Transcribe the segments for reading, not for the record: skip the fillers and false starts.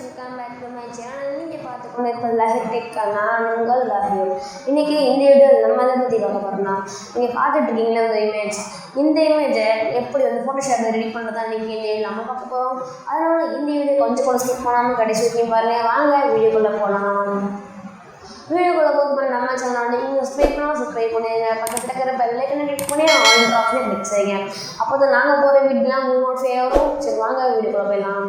Welcome back to my channel. நீங்கள் பார்த்துக்கொண்டு இப்போ லஹிர் டெக்கான உங்கள் லஹிர். இன்றைக்கி இந்த வீடியோவில் நம்ம எதை பற்றி பார்க்க போகிறோம்னா, நீங்கள் பார்த்துட்ருக்கீங்களா இந்த இமேஜை எப்படி வந்து ஃபோட்டோஷாப்பில் ரெடி பண்ணுறதா இன்றைக்கி இந்த நம்ம பார்க்க போகிறோம். அதனால் இந்த வீடியோ கொஞ்சம் கூட ஸ்கிப் பண்ணாமல் கடைசி வரைக்கும் பாருங்கள். வாங்க வீடியோக்குள்ளே போகலாம். வீடியோக்குள்ளே போகும்போது நம்ம சேனல் நீங்கள் சப்ஸ்கிரைப் பண்ணுங்க. பக்கத்தில் இருக்கிற பெல் ஐக்கனை கிளிக் பண்ணி ஆல் ஆப்ஷனை கிளிக் செய்யுங்க. அப்போ தான் நாங்கள் போகிற வீடியோலாம் உங்களோட ஃபேவரும். சரி வாங்க வீடியோக்குள்ளே போயிடலாம்.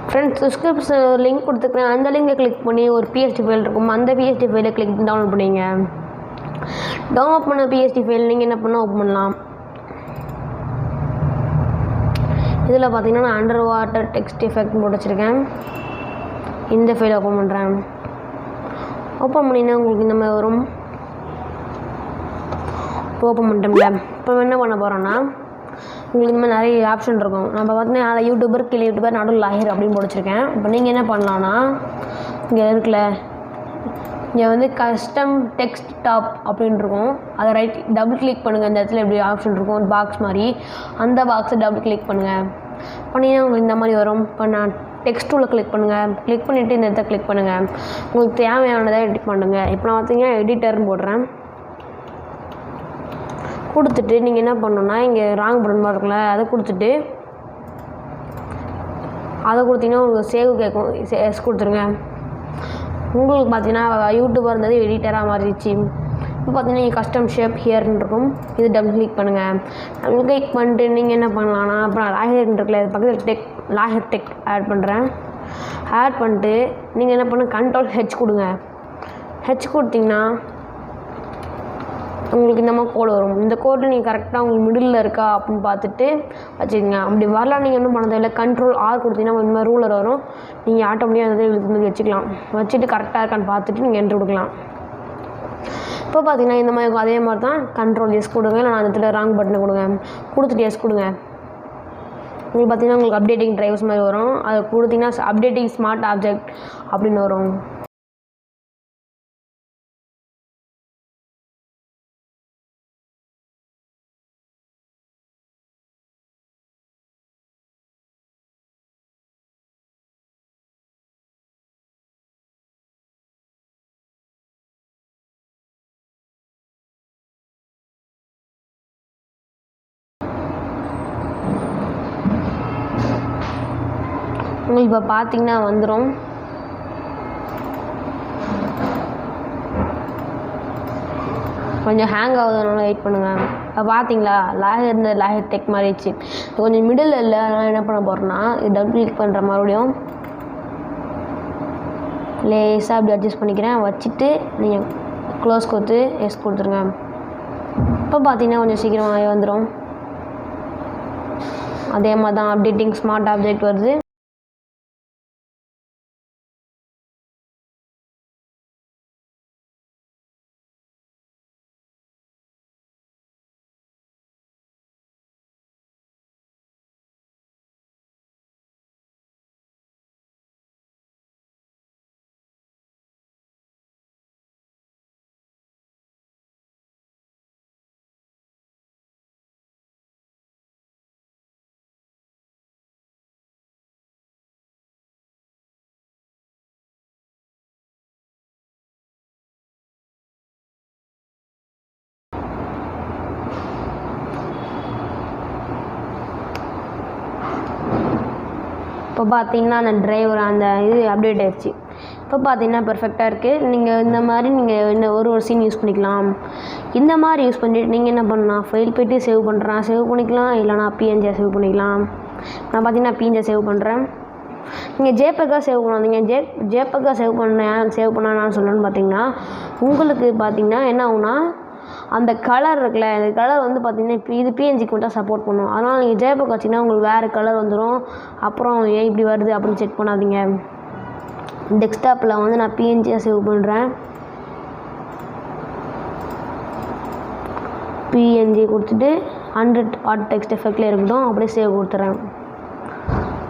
ஃப்ரெண்ட்ஸ், டிஸ்கிரிப்ஷன் ஒரு லிங்க் கொடுத்துருக்குறேன். அந்த லிங்கை கிளிக் பண்ணி ஒரு பிஎஸ்டி ஃபைல் இருக்கும். அந்த பிஎஸ்டி ஃபைலை கிளிக் டவுன்லோட் பண்ணிங்க. டவுன்லோட் பண்ண பிஎஸ்டி ஃபைல் நீங்கள் என்ன பண்ணால் ஓப்பன் பண்ணலாம். இதில் பார்த்தீங்கன்னா நான் அண்டர் வாட்டர் டெக்ஸ்ட் எஃபெக்ட் போட்டு வச்சுருக்கேன். இந்த ஃபைலை ஓப்பன் பண்ணுறேன். ஓப்பன் பண்ணிங்கன்னா உங்களுக்கு இந்த மாதிரி வரும். இப்போ ஓப்பன் பண்ணிட்டோம்ல. இப்போ என்ன பண்ண போகிறோன்னா, உங்களுக்கு இந்த மாதிரி நிறைய ஆப்ஷன் இருக்கும். நம்ம பார்த்தீங்கன்னா அதை யூடியூபர் நடுவில் லாஹிர் அப்படின்னு போட்டுருக்கேன். இப்போ நீங்கள் என்ன பண்ணலான்னா, இங்கே இருக்குல்ல, இங்கே வந்து கஸ்டம் டெக்ஸ்ட் டாப் அப்படின்னு இருக்கும். அதை டபுள் கிளிக் பண்ணுங்கள். இந்த இடத்துல எப்படி ஆப்ஷன் இருக்கும், ஒரு பாக்ஸ் மாதிரி. அந்த பாக்ஸை டபுள் கிளிக் பண்ணுங்கள். பண்ணிங்கன்னா உங்களுக்கு இந்த மாதிரி வரும். இப்போ நான் டெக்ஸ்ட் டூவில் கிளிக் பண்ணுங்கள். கிளிக் பண்ணிவிட்டு இந்த இடத்த கிளிக் பண்ணுங்கள். உங்களுக்கு தேவையானதை எடிட் பண்ணுங்கள். இப்போ நான் பார்த்தீங்கன்னா எடிட்டர்னு போடுறேன். கொடுத்துட்டு நீங்கள் என்ன பண்ணணுன்னா, இங்கே ராங் பட்டன் மாதிரி இருக்குல்ல, அதை கொடுத்துட்டு அதை கொடுத்தீங்கன்னா உங்களுக்கு சேவ் கேட்கும். எஸ் கொடுத்துருங்க. உங்களுக்கு பார்த்தீங்கன்னா யூடியூபாக இருந்தது எடிட்டராக மாறிடுச்சு. இப்போ பார்த்தீங்கன்னா இங்கே கஸ்டம் ஷேப் ஹியர்னு இருக்கும். இது டபுள் கிளிக் பண்ணுங்கள். டபுள் கிளிக் பண்ணிட்டு நீங்கள் என்ன பண்ணலான்னா, அப்புறம் லாஹிர் இருக்குல்ல, இது பக்கத்தில் லாஹிர் டெக் ஆட் பண்ணுறேன். ஆட் பண்ணிட்டு நீங்கள் என்ன பண்ண, கண்ட்ரோல் ஹெச் கொடுங்க. ஹெச் கொடுத்தீங்கன்னா உங்களுக்கு இந்த மாதிரி கோடு வரும். இந்த கோடு நீங்கள் கரெக்டாக உங்களுக்கு மிடில் இருக்கா அப்படின்னு பார்த்துட்டு வச்சுக்கோங்க. அப்படி வரலாம் நீங்கள் ஒன்றும் பண்ண தேவையில்லை. கண்ட்ரோல் ஆர் கொடுத்தீங்கன்னா இந்த மாதிரி ரூலர் வரும். நீங்கள் ஆட்டோமேட்டிக்காக அந்த இழுத்து வச்சுக்கலாம். வச்சுட்டு கரெக்டாக இருக்கான்னு பார்த்துட்டு நீங்கள் என்ட்ரு கொடுக்கலாம். இப்போ பார்த்தீங்கன்னா இந்த மாதிரி அதே மாதிரி தான் கண்ட்ரோல் எஸ் கொடுங்க. இல்லை நான் அந்த இடத்துல ராங் பட்டனை கொடுங்க. கொடுத்துட்டு எஸ் கொடுங்க. உங்களுக்கு பார்த்தீங்கன்னா உங்களுக்கு அப்டேட்டிங் ட்ரைவ்ஸ் மாதிரி வரும். அதை கொடுத்தீங்கன்னா அப்டேட்டிங் ஸ்மார்ட் ஆப்ஜெக்ட் அப்படின்னு வரும். உங்களுக்கு இப்போ பார்த்தீங்கன்னா வந்துடும். கொஞ்சம் ஹேங் ஆகுதுனால வெயிட் பண்ணுங்கள். இப்போ பார்த்தீங்களா லாஹிர் இருந்த லாஹிர் டெக் மாறிடுச்சு. கொஞ்சம் மிடில் இல்லை. அதனால் என்ன பண்ண போகிறேன்னா, இது டபுள் கிளிக் பண்ணுற மறுபடியும் லேஸாக அப்படி அட்ஜஸ்ட் பண்ணிக்கிறேன். வச்சுட்டு நீங்கள் க்ளோஸ் கொடுத்து எஸ் கொடுத்துருங்க. இப்போ பார்த்தீங்கன்னா கொஞ்சம் சீக்கிரமாகவே வந்துடும். அதே மாதிரி தான் அப்டேட்டிங் ஸ்மார்ட் ஆப்ஜெக்ட் வருது. இப்போ பார்த்தீங்கன்னா அந்த டிரைவர் அந்த இது அப்டேட் ஆகிடுச்சு. இப்போ பார்த்தீங்கன்னா பெர்ஃபெக்டாக இருக்குது. நீங்கள் இந்த மாதிரி நீங்கள் இந்த ஒரு சீன் யூஸ் பண்ணிக்கலாம். இந்த மாதிரி யூஸ் பண்ணிவிட்டு நீங்கள் என்ன பண்ணலாம், ஃபைல் போய்ட்டு சேவ் பண்ணிக்கலாம். இல்லைனா பிஎன்ஜியை சேவ் பண்ணிக்கலாம். நான் பார்த்தீங்கன்னா பிஎன்ஜியை சேவ் பண்ணுறேன். நீங்கள் ஜேபெக்காக சேவ் பண்ணாதீங்க. ஜேபெக்காக சேவ் பண்ணான்னு சொல்லணும்னு பார்த்தீங்கன்னா, உங்களுக்கு பார்த்தீங்கன்னா என்ன ஆகுனா, அந்த கலர் இருக்குல்ல, அந்த கலர் வந்து பார்த்திங்கன்னா இப்போ இது பிஎன்ஜிக்கு மட்டும் சப்போர்ட் பண்ணும். அதனால் நீங்கள் ஜேபெக் வச்சிங்கன்னா உங்களுக்கு வேறு கலர் வந்துடும். அப்புறம் ஏன் இப்படி வருது அப்படின்னு செக் பண்ணாதீங்க. டெஸ்க்டாப்பில் வந்து நான் பிஎன்ஜியாக சேவ் பண்ணுறேன். பிஎன்ஜி கொடுத்துட்டு 100 வாட் டெக்ஸ்ட் எஃபெக்டில் இருக்கட்டும். அப்படியே சேவ் கொடுத்துட்றேன்.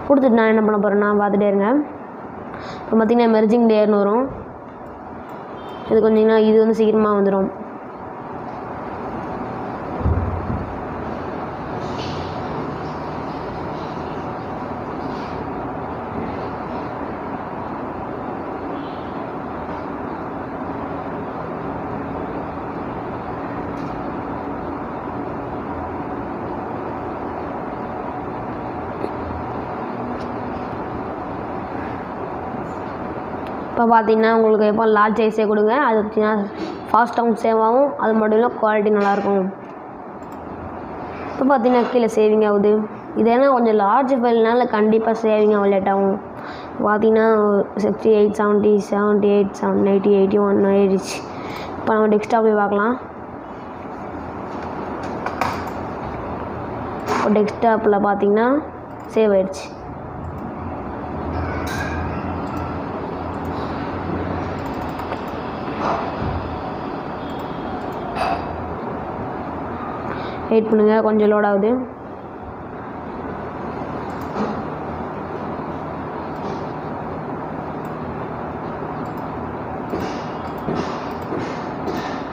கொடுத்துட்டு நான் என்ன பண்ண போகிறேன்னா பார்த்துட்டே இருங்க. இப்போ பார்த்திங்கன்னா மெர்ஜிங் லேயர்னு வரும். இது கொஞ்சம் இது வந்து சீக்கிரமாக வந்துடும். இப்போ பார்த்தீங்கன்னா உங்களுக்கு எப்போ லார்ஜ் சைஸே கொடுங்க. அது பார்த்தீங்கன்னா ஃபாஸ்ட்டாகவும் சேவ் ஆகும். அது மட்டும் இல்லை குவாலிட்டி நல்லாயிருக்கும். இப்போ பார்த்தீங்கன்னா கீழே சேவிங் ஆகுது. இது ஏன்னா கொஞ்சம் லார்ஜ் ஃபைல்னால கண்டிப்பாக சேவிங் ஆகும், லேட் ஆகும். பார்த்தீங்கன்னா 68 70 78 80 81 ஆயிடுச்சு. இப்போ நம்ம டெஸ்க்டாப் போய் பார்க்கலாம். இப்போ டெஸ்க்டாப்பில் பார்த்தீங்கன்னா சேவ் ஆயிடுச்சு. வெயிட் பண்ணுங்கள், கொஞ்சம் லோட் ஆகுது.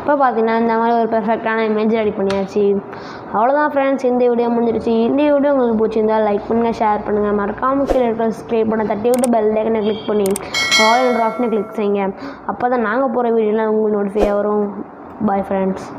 இப்போ பார்த்தீங்கன்னா இந்த மாதிரி ஒரு பெர்ஃபெக்டான இமேஜ் ரெடி பண்ணியாச்சு. அவ்வளோதான் ஃப்ரெண்ட்ஸ், இந்த வீடியோ முடிஞ்சிருச்சு. இந்த வீடியோ உங்களுக்கு பிடிச்சிருந்தால் லைக் பண்ணுங்கள், ஷேர் பண்ணுங்கள், மறக்காமல் கீழே இருக்கிற சப்ஸ்கிரைப் பண்ண தட்டி விட்டு பெல் ஐக்கனை கிளிக் பண்ணி ஆல் என்ற ஆப்ஷனை கிளிக் செய்யுங்க. அப்போ தான் நாங்கள் போகிற வீடியோலாம் உங்களுக்கு நோட்டிஃபை வரும். Bye friends.